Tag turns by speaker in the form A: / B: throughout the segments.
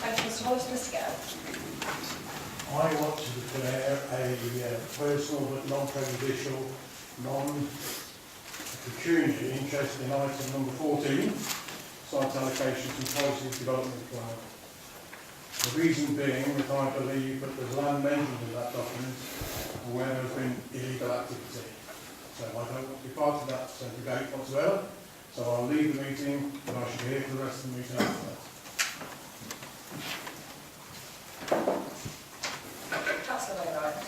A: Thank you, Mr. Hollis. Mr. Gale.
B: I want to declare a personal but non-prejudicial, non-pecuniary interest in item number 14, site allocations and policies development plan. The reason being that I believe that there's land mentioned in that document where there has been illegal activity. So I don't want to be part of that debate whatsoever. So I'll leave the meeting, but I should be here for the rest of the meeting after that.
A: Councillor Wainwright.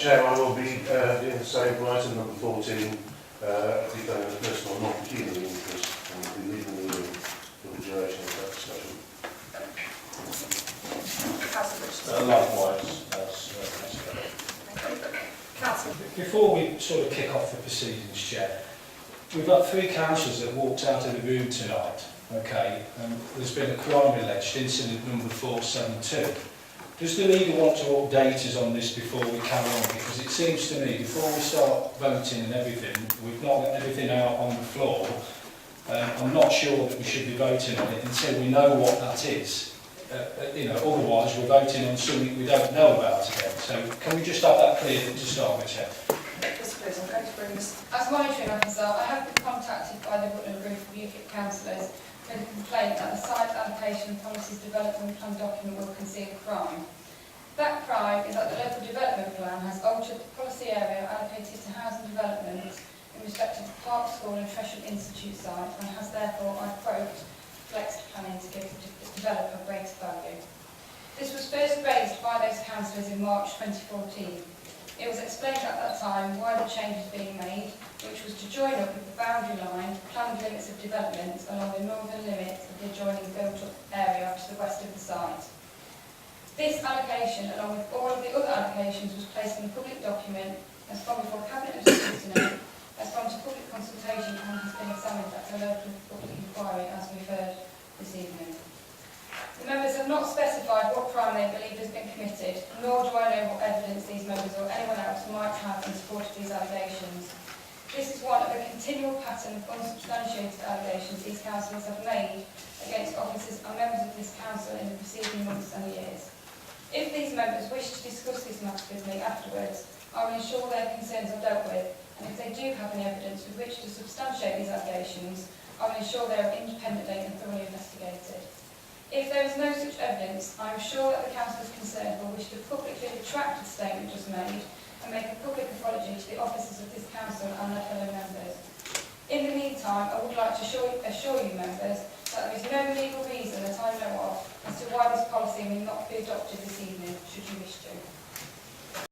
C: Chair, I will be doing the same for item number 14, declaring a personal non-pecuniary interest, and will be leaving the room for the duration of that discussion.
A: Cllr Richardson.
D: Likewise,
A: Councillor.
D: before we sort of kick off the proceedings, Chair, we've got 3 councillors that walked out of the room tonight. Okay, there's been a crime alleged, incident number 472. Does the leader want to update us on this before we carry on? Because it seems to me, before we start voting and everything, we've not got everything out on the floor. I'm not sure that we should be voting on it until we know what that is. Otherwise we're voting on something we don't know about again. So can we just have that clear to start with, Chair?
A: Mr. Plews, I'm going to bring this.
E: As monitoring officer, I have been contacted by the Rutland group of UKIP councillors with a complaint that the site allocation policies development plan document will conceal crime. That crime is that the local development plan has altered the policy area allocated to housing development in respect of the Park School and Tresham Institute site and has therefore, I quote, flexed planning to give the developer greater value. This was first raised by those councillors in March 2014. It was explained at that time why the change was being made, which was to join up with the boundary line, planned limits of development along the northern limit of the adjoining built-up area to the west of the site. This allocation, along with all of the other allocations, was placed in a public document, has gone before Cabinet and Scrutiny, has gone to public consultation and has been examined at a local public inquiry, as we've heard this evening. The members have not specified what crime they believe has been committed, nor do I know what evidence these members or anyone else might have in support of these allegations. This is one of a continual pattern of unsubstantiated allegations these councillors have made against officers and members of this council in the preceding months and years. If these members wish to discuss this matter with me afterwards, I will ensure their concerns are dealt with, and if they do have any evidence with which to substantiate these allegations, I will ensure they are independently and thoroughly investigated. If there is no such evidence, I am sure that the councillors concerned will wish to publicly retract the statement just made and make a public apology to the officers of this council and their fellow members. In the meantime, I would like to assure you members that there is no legal reason that I know of as to why this policy may not be adopted this evening.